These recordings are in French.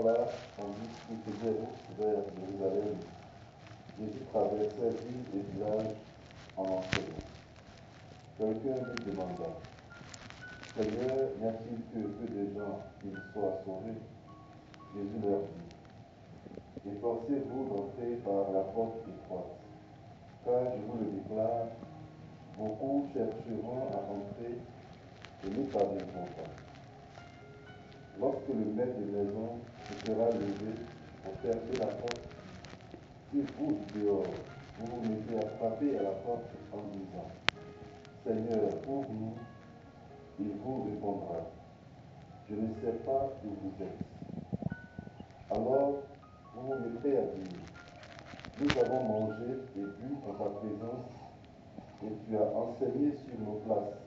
soir-là, tandis qu'il faisait route vers Jérusalem, Jésus traversait villes et villages en enseignant. Quelqu'un lui demanda, Seigneur, n'y a-t-il que peu de gens qui soient sauvés? Jésus leur dit, efforcez-vous d'entrer par la porte étroite, car je vous le déclare, beaucoup chercheront à entrer et n'y parviendront pas. Lorsque le maître de maison se sera levé pour fermer la porte, si vous, dehors, vous vous mettez à frapper à la porte en disant, Seigneur, ouvre-nous, il vous répondra, je ne sais pas où vous êtes. Alors, vous vous mettrez à dire, nous avons mangé et bu en ta présence, et tu as enseigné sur nos places.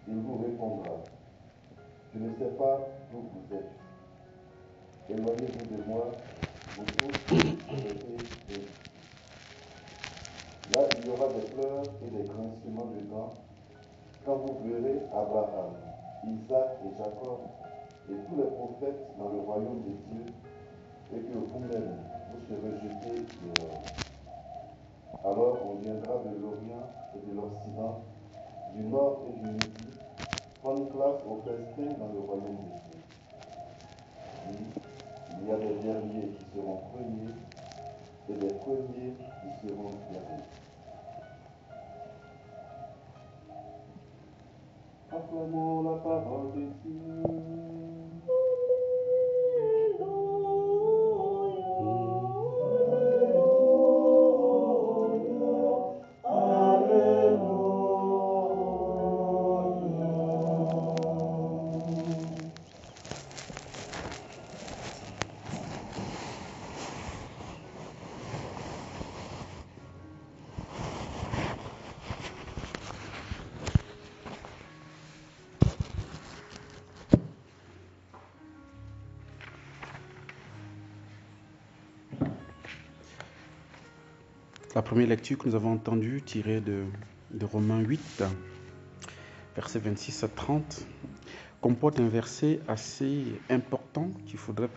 Il vous répondra, je ne sais pas d'où vous êtes. Éloignez-vous de moi, vous tous qui êtes bénis. Là, il y aura des pleurs et des grincements de dents quand vous verrez Abraham, Isaac et Jacob et tous les prophètes dans le royaume de Dieu, et que vous-même, vous serez jetés dehors. Alors on viendra de l'Orient et de l'Occident, du Nord et du Midi, prendre place au festin dans le royaume de Dieu. Oui, il y a des derniers qui seront premiers et des premiers qui seront derniers. Acclamons la parole de Dieu. La première lecture que nous avons entendue, tirée de Romains 8, versets 26 à 30, comporte un verset assez important qu'il faudrait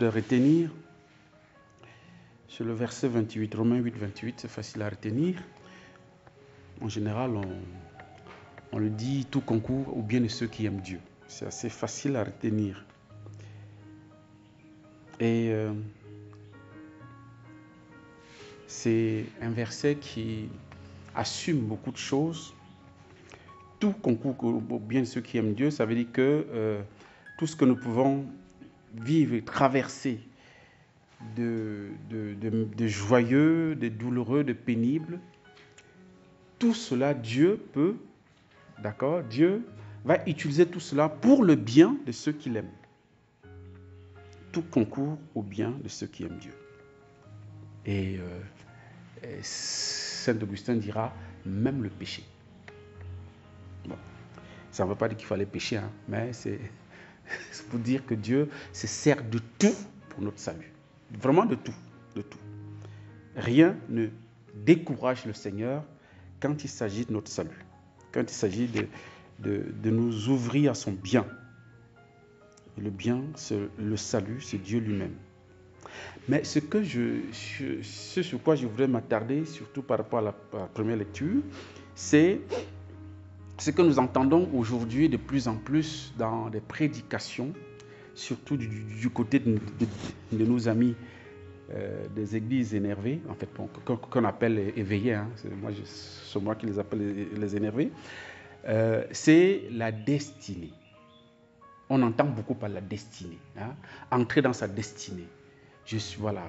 retenir. C'est le verset 28, Romains 8, 28, c'est facile à retenir. En général, on le dit, tout concourt au bien de ceux qui aiment Dieu. C'est assez facile à retenir. Et c'est un verset qui assume beaucoup de choses. Tout concourt au bien de ceux qui aiment Dieu. Ça veut dire que tout ce que nous pouvons vivre et traverser de joyeux, de douloureux, de pénible, tout cela, Dieu peut, d'accord, Dieu va utiliser tout cela pour le bien de ceux qui l'aiment. Tout concourt au bien de ceux qui aiment Dieu. Et Saint Augustin dira, même le péché. Bon. Ça ne veut pas dire qu'il fallait pécher, hein, mais c'est pour dire que Dieu se sert de tout pour notre salut. Vraiment de tout, de tout. Rien ne décourage le Seigneur quand il s'agit de notre salut, quand il s'agit de nous ouvrir à son bien. Et le bien, c'est le salut, c'est Dieu lui-même. Mais ce sur quoi je voudrais m'attarder, surtout par rapport à la première lecture, c'est ce que nous entendons aujourd'hui de plus en plus dans des prédications, surtout du côté de nos amis des églises énervées, en fait, qu'on appelle éveillés, hein, c'est moi qui les appelle les énervés, c'est la destinée. On entend beaucoup par la destinée, hein, entrer dans sa destinée.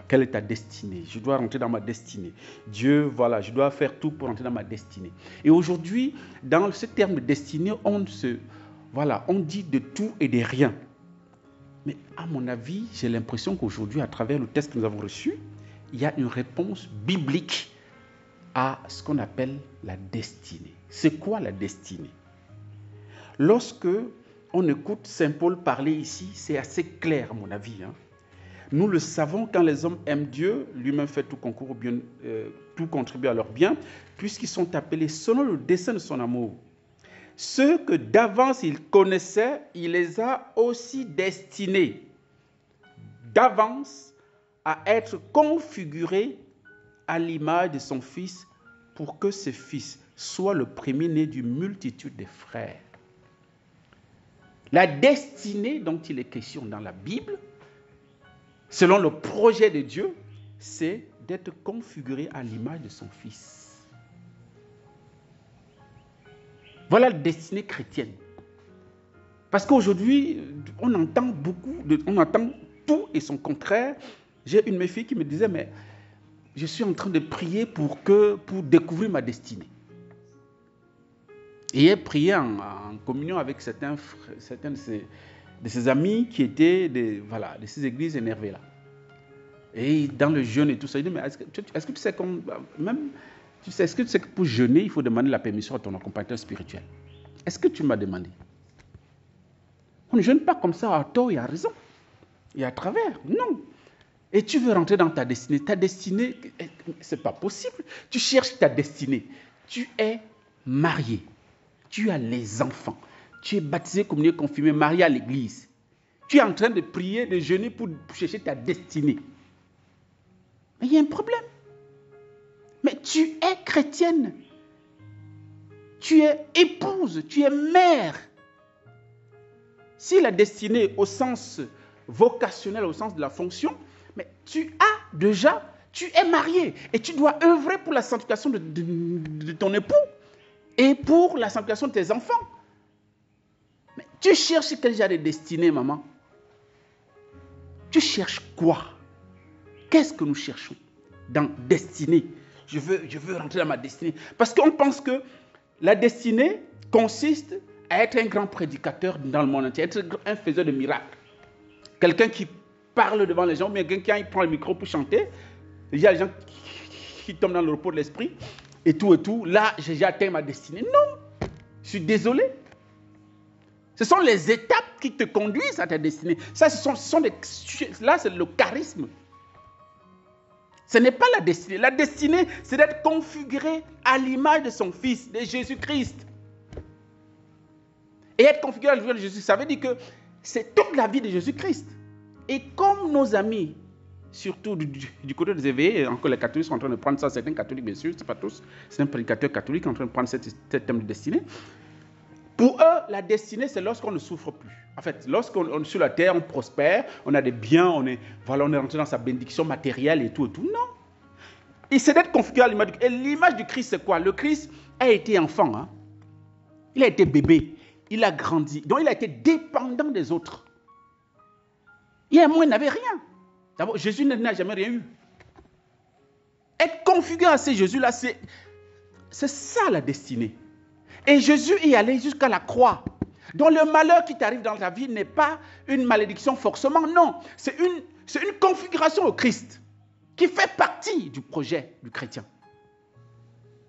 Quelle est ta destinée? Je dois rentrer dans ma destinée. Dieu, je dois faire tout pour rentrer dans ma destinée. Et aujourd'hui, dans ce terme de destinée, on dit de tout et de rien. Mais à mon avis, j'ai l'impression qu'aujourd'hui, à travers le texte que nous avons reçu, il y a une réponse biblique à ce qu'on appelle la destinée. C'est quoi la destinée? Lorsque on écoute Saint Paul parler ici, c'est assez clair à mon avis, hein. Nous le savons, quand les hommes aiment Dieu, lui-même fait tout concours au bien, tout contribue à leur bien, puisqu'ils sont appelés selon le dessein de son amour. Ceux que d'avance il connaissait, il les a aussi destinés d'avance à être configuré à l'image de son Fils pour que ce Fils soit le premier-né d'une multitude de frères. La destinée dont il est question dans la Bible, selon le projet de Dieu, c'est d'être configuré à l'image de son Fils. Voilà la destinée chrétienne. Parce qu'aujourd'hui, on entend on entend tout et son contraire. J'ai une de mes filles qui me disait, mais je suis en train de prier pour découvrir ma destinée. Et elle priait en communion avec certains de ses amis qui étaient de ces églises énervées là. Et dans le jeûne et tout ça, il dit, mais est-ce que tu sais est-ce que tu sais que pour jeûner, il faut demander la permission à ton accompagnateur spirituel? Est-ce que tu m'as demandé? On ne jeûne pas comme ça à tort et à raison. Et à travers. Non. Et tu veux rentrer dans ta destinée. Ta destinée, ce n'est pas possible. Tu cherches ta destinée. Tu es marié. Tu as les enfants. Tu es baptisé, communié, confirmé, marié à l'église. Tu es en train de prier, de jeûner pour chercher ta destinée. Mais il y a un problème. Mais tu es chrétienne. Tu es épouse. Tu es mère. Si la destinée au sens vocationnel, au sens de la fonction, mais tu es marié et tu dois œuvrer pour la sanctification de ton époux et pour la sanctification de tes enfants. Mais tu cherches quel genre de destinée, maman? Tu cherches quoi? Qu'est-ce que nous cherchons dans destinée? Je veux rentrer dans ma destinée. Parce qu'on pense que la destinée consiste à être un grand prédicateur dans le monde entier, être un faiseur de miracles. Quelqu'un qui parle devant les gens, mais quelqu'un qui prend le micro pour chanter. Il y a des gens qui tombent dans le repos de l'esprit et tout. Là, j'ai atteint ma destinée. Non, je suis désolé. Ce sont les étapes qui te conduisent à ta destinée. Ça, là, c'est le charisme. Ce n'est pas la destinée. La destinée, c'est d'être configuré à l'image de son Fils, de Jésus-Christ. Et être configuré à l'image de Jésus, ça veut dire que c'est toute la vie de Jésus-Christ. Et comme nos amis, surtout du côté des éveillés, encore les catholiques sont en train de prendre ça, certains catholiques bien sûr, c'est pas tous, c'est un prédicateur catholique en train de prendre ce thème de destinée. Pour eux, la destinée, c'est lorsqu'on ne souffre plus. En fait, lorsqu'on est sur la terre, on prospère, on a des biens, on est rentré dans sa bénédiction matérielle et tout. Non. Et c'est d'être configuré à l'image du Christ. Et l'image du Christ, c'est quoi? Le Christ a été enfant. Hein? Il a été bébé. Il a grandi. Donc, il a été dépendant des autres. Il y a un moment, il n'avait rien. D'abord, Jésus n'a jamais rien eu. Être configuré à ce Jésus-là, c'est ça la destinée. Et Jésus est allé jusqu'à la croix. Donc le malheur qui t'arrive dans ta vie n'est pas une malédiction forcément, non. C'est une configuration au Christ qui fait partie du projet du chrétien.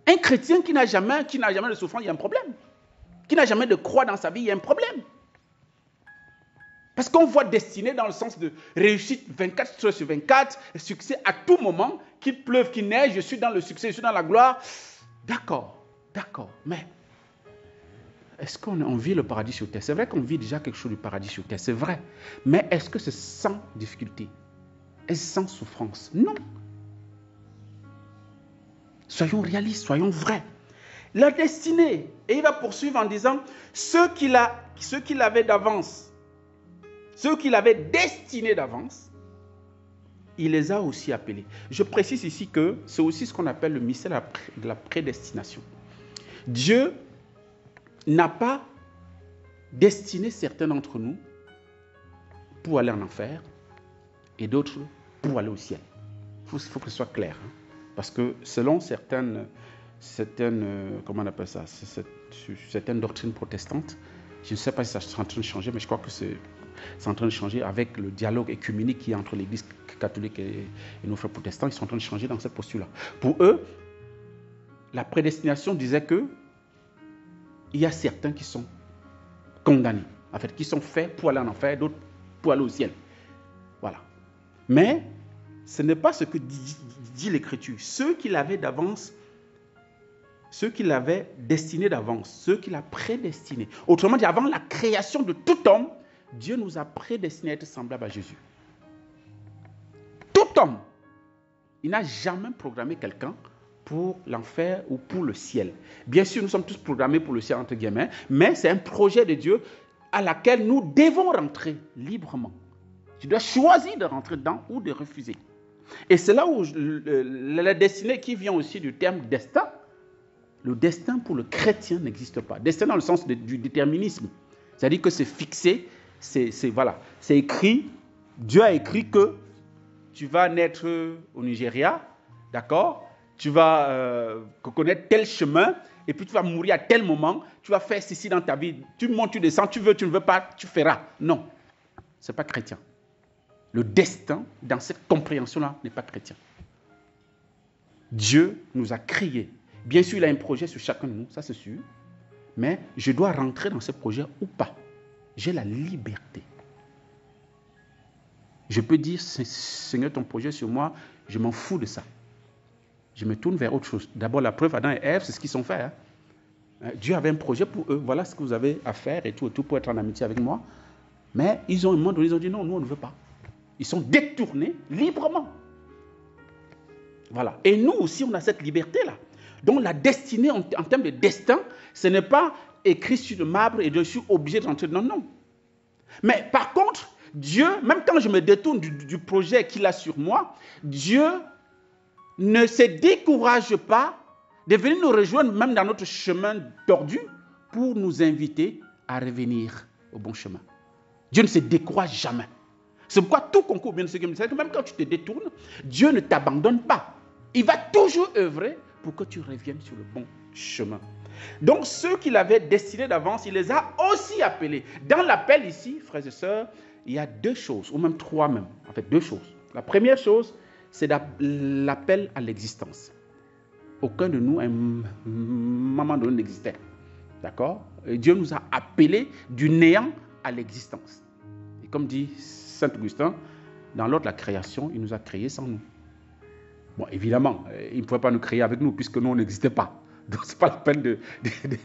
Un chrétien qui n'a jamais de souffrance, il y a un problème. Qui n'a jamais de croix dans sa vie, il y a un problème. Parce qu'on voit destinée dans le sens de réussite 24 sur 24, succès à tout moment, qu'il pleuve, qu'il neige, je suis dans le succès, je suis dans la gloire. D'accord, mais est-ce qu'on vit le paradis sur terre? C'est vrai qu'on vit déjà quelque chose du paradis sur terre, c'est vrai. Mais est-ce que c'est sans difficulté? Est-ce sans souffrance? Non. Soyons réalistes, soyons vrais. La destinée, et il va poursuivre en disant, ceux qu'il avait d'avance, ceux qu'il avait destinés d'avance, il les a aussi appelés. Je précise ici que c'est aussi ce qu'on appelle le mystère de la prédestination. Dieu n'a pas destiné certains d'entre nous pour aller en enfer et d'autres pour aller au ciel. Il faut que ce soit clair. Hein? Parce que selon certaines comment on appelle ça, certaines doctrines protestantes, je ne sais pas si ça est en train de changer, mais je crois que c'est en train de changer avec le dialogue écuménique qui est entre l'Église catholique et nos frères protestants. Ils sont en train de changer dans cette posture-là. Pour eux, la prédestination disait que il y a certains qui sont condamnés, en fait, qui sont faits pour aller en enfer, d'autres pour aller au ciel. Voilà. Mais ce n'est pas ce que dit l'Écriture. Ceux qui l'avaient d'avance, ceux qui l'avaient destiné d'avance, ceux qui l'ont prédestiné. Autrement dit, avant la création de tout homme, Dieu nous a prédestinés à être semblables à Jésus. Tout homme, il n'a jamais programmé quelqu'un pour l'enfer ou pour le ciel. Bien sûr, nous sommes tous programmés pour le ciel, entre guillemets, mais c'est un projet de Dieu à laquelle nous devons rentrer librement. Tu dois choisir de rentrer dedans ou de refuser. Et c'est là où la destinée qui vient aussi du terme destin. Le destin pour le chrétien n'existe pas. Destin dans le sens du déterminisme. C'est-à-dire que c'est fixé, voilà, c'est écrit. Dieu a écrit que tu vas naître au Nigeria, d'accord? Tu vas connaître tel chemin, et puis tu vas mourir à tel moment, tu vas faire ceci dans ta vie. Tu montes, tu descends, tu veux, tu ne veux pas, tu feras. Non, ce n'est pas chrétien. Le destin, dans cette compréhension-là, n'est pas chrétien. Dieu nous a créés. Bien sûr, il a un projet sur chacun de nous, ça c'est sûr. Mais je dois rentrer dans ce projet ou pas. J'ai la liberté. Je peux dire, Seigneur, ton projet sur moi, je m'en fous de ça. Je me tourne vers autre chose. D'abord, la preuve, Adam et Ève, c'est ce qu'ils sont fait. Dieu avait un projet pour eux. Voilà ce que vous avez à faire et tout pour être en amitié avec moi. Mais ils ont un moment donné, ils ont dit non, nous on ne veut pas. Ils sont détournés librement. Voilà. Et nous aussi, on a cette liberté-là. Donc la destinée, en termes de destin, ce n'est pas écrit sur le marbre et je suis obligé de rentrer. Non, non. Mais par contre, Dieu, même quand je me détourne du projet qu'il a sur moi, Dieu ne se décourage pas de venir nous rejoindre même dans notre chemin tordu pour nous inviter à revenir au bon chemin. Dieu ne se décourage jamais. C'est pourquoi tout concourt bien de ce que c'est que même quand tu te détournes, Dieu ne t'abandonne pas. Il va toujours œuvrer pour que tu reviennes sur le bon chemin. Donc ceux qu'il avait destinés d'avance, il les a aussi appelés. Dans l'appel ici, frères et sœurs, il y a deux choses, ou même trois même. En fait, deux choses. La première chose, c'est l'appel à l'existence. Aucun de nous, à un moment donné, n'existait. D'accord? Et Dieu nous a appelés du néant à l'existence. Et comme dit Saint Augustin, dans l'ordre de la création, il nous a créés sans nous. Bon, évidemment, il ne pouvait pas nous créer avec nous, puisque nous, on n'existait pas. Donc, ce n'est pas la peine de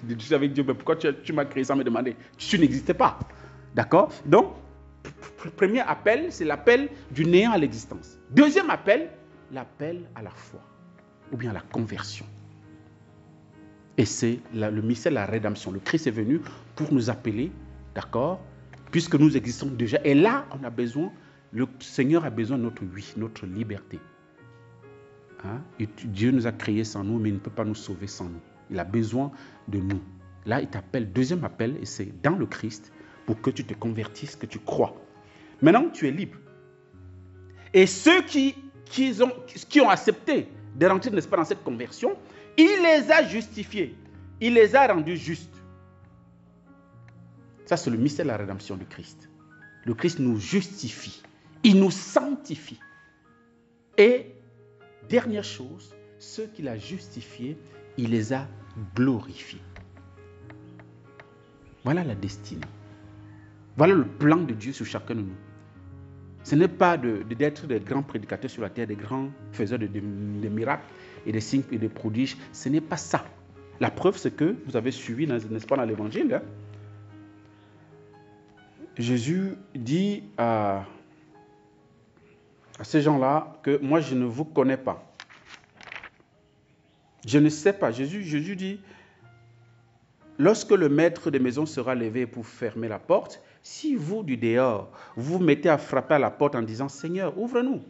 discuter avec Dieu. Mais pourquoi tu m'as créé sans me demander? Tu n'existais pas. D'accord? Donc, premier appel, c'est l'appel du néant à l'existence. Deuxième appel, l'appel à la foi, ou bien à la conversion. Et c'est le mystère de la rédemption. Le Christ est venu pour nous appeler, d'accord, puisque nous existons déjà. Et là, on a besoin, le Seigneur a besoin de notre oui, notre liberté. Hein? Et Dieu nous a créés sans nous, mais il ne peut pas nous sauver sans nous. Il a besoin de nous. Là, il t'appelle, deuxième appel, et c'est dans le Christ pour que tu te convertisses, que tu crois. Maintenant, tu es libre. Et ceux qui ont accepté de rentrer, n'est-ce pas, dans cette conversion, il les a justifiés. Il les a rendus justes. Ça, c'est le mystère de la rédemption du Christ. Le Christ nous justifie. Il nous sanctifie. Et, dernière chose, ceux qu'il a justifiés, il les a glorifiés. Voilà la destinée. Voilà le plan de Dieu sur chacun de nous. Ce n'est pas d'être des grands prédicateurs sur la terre, des grands faiseurs de miracles et des signes et des prodiges. Ce n'est pas ça. La preuve, c'est que vous avez suivi, n'est-ce pas, dans l'évangile, hein? Jésus dit à ces gens-là que moi, je ne vous connais pas. Je ne sais pas. Jésus dit, lorsque le maître de maison sera levé pour fermer la porte, si vous, du dehors, vous mettez à frapper à la porte en disant, Seigneur, ouvre-nous,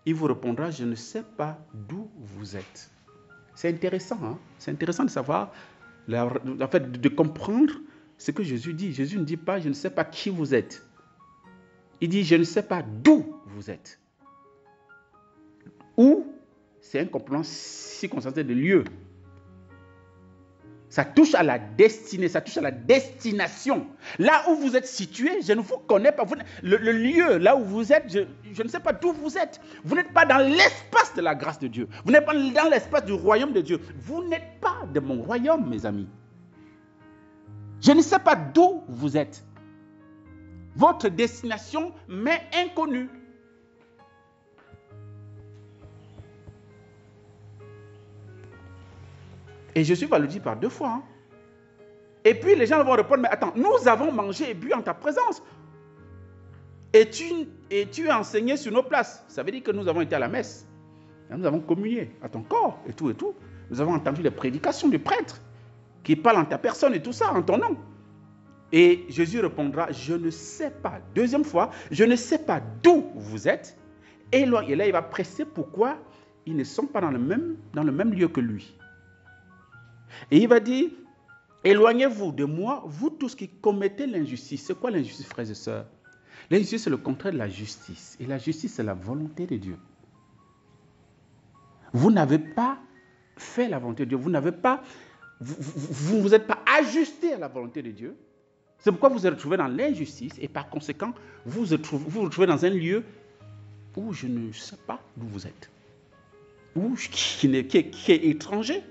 il vous répondra, je ne sais pas d'où vous êtes. C'est intéressant, hein? C'est intéressant de savoir, en fait, de comprendre ce que Jésus dit. Jésus ne dit pas, je ne sais pas qui vous êtes. Il dit, je ne sais pas d'où vous êtes. Où, c'est un complément circonstancié de lieu. Ça touche à la destinée, ça touche à la destination. Là où vous êtes situé, je ne vous connais pas. Le lieu, là où vous êtes, je ne sais pas d'où vous êtes. Vous n'êtes pas dans l'espace de la grâce de Dieu. Vous n'êtes pas dans l'espace du royaume de Dieu. Vous n'êtes pas de mon royaume, mes amis. Je ne sais pas d'où vous êtes. Votre destination m'est inconnue. Et Jésus va le dire par deux fois. Hein. Et puis les gens vont répondre, mais attends, nous avons mangé et bu en ta présence. Et tu as enseigné sur nos places. Ça veut dire que nous avons été à la messe. Nous avons communié à ton corps et tout et tout. Nous avons entendu les prédications du prêtre qui parle en ta personne et tout ça, en ton nom. Et Jésus répondra, je ne sais pas. Deuxième fois, je ne sais pas d'où vous êtes. Et là, il va presser pourquoi ils ne sont pas dans le même lieu que lui. Et il va dire, éloignez-vous de moi, vous tous qui commettez l'injustice. C'est quoi l'injustice, frères et sœurs? L'injustice, c'est le contraire de la justice. Et la justice, c'est la volonté de Dieu. Vous n'avez pas fait la volonté de Dieu. Vous n'avez pas, vous ne vous êtes pas ajusté à la volonté de Dieu. C'est pourquoi vous vous retrouvez dans l'injustice et par conséquent, vous vous retrouvez dans un lieu où je ne sais pas d'où vous êtes. Qui est étranger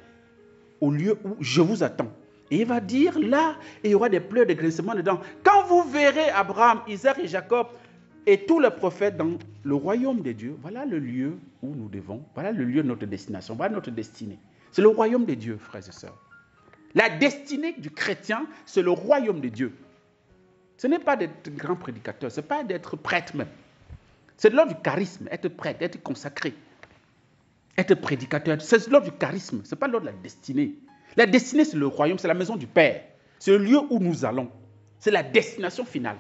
au lieu où je vous attends. Et il va dire là, il y aura des pleurs, des grincements dedans. Quand vous verrez Abraham, Isaac et Jacob et tous les prophètes dans le royaume de Dieu, voilà le lieu où nous devons, voilà le lieu de notre destination, voilà notre destinée. C'est le royaume de Dieu, frères et sœurs. La destinée du chrétien, c'est le royaume de Dieu. Ce n'est pas d'être grand prédicateur, ce n'est pas d'être prêtre même. C'est de l'ordre du charisme, être prêtre, être consacré, être prédicateur. C'est de l'ordre du charisme, ce n'est pas de l'ordre de la destinée. La destinée, c'est le royaume, c'est la maison du Père. C'est le lieu où nous allons. C'est la destination finale.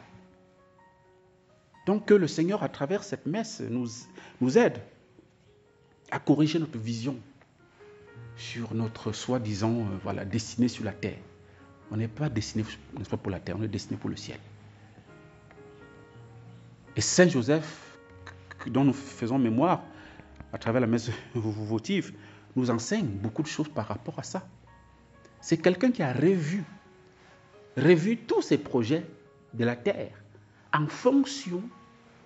Donc que le Seigneur, à travers cette messe, nous aide à corriger notre vision sur notre soi-disant destinée sur la terre. On n'est pas destiné, n'est-ce pas, pour la terre, on est destiné pour le ciel. Et Saint Joseph, dont nous faisons mémoire à travers la messe votive, nous enseigne beaucoup de choses par rapport à ça. C'est quelqu'un qui a revu tous ses projets de la terre en fonction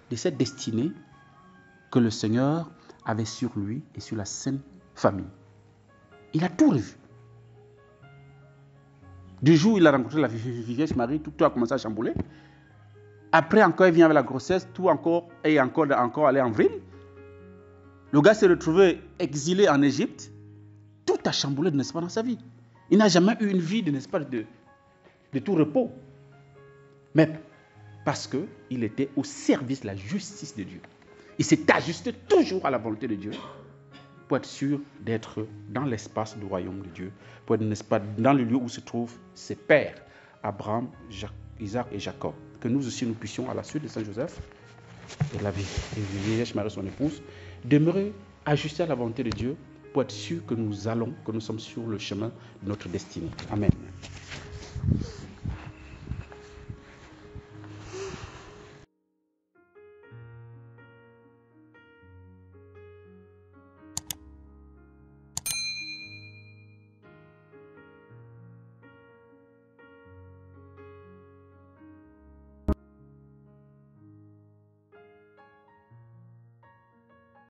de cette destinée que le Seigneur avait sur lui et sur la Sainte Famille. Il a tout revu. Du jour où il a rencontré la Vierge Marie, tout a commencé à chambouler. Après encore, il vient avec la grossesse, tout encore allé en vrille. Le gars s'est retrouvé exilé en Égypte. Tout a chamboulé, n'est-ce pas, dans sa vie. Il n'a jamais eu une vie, n'est-ce pas, de tout repos. Mais parce qu'il était au service de la justice de Dieu. Il s'est ajusté toujours à la volonté de Dieu pour être sûr d'être dans l'espace du royaume de Dieu, pour être, n'est-ce pas, dans le lieu où se trouvent ses pères, Abraham, Isaac et Jacob. Que nous aussi, nous puissions, à la suite de Saint Joseph et la Vierge Marie, son épouse, demeurer ajustés à la volonté de Dieu pour être sûr que nous sommes sur le chemin de notre destinée. Amen.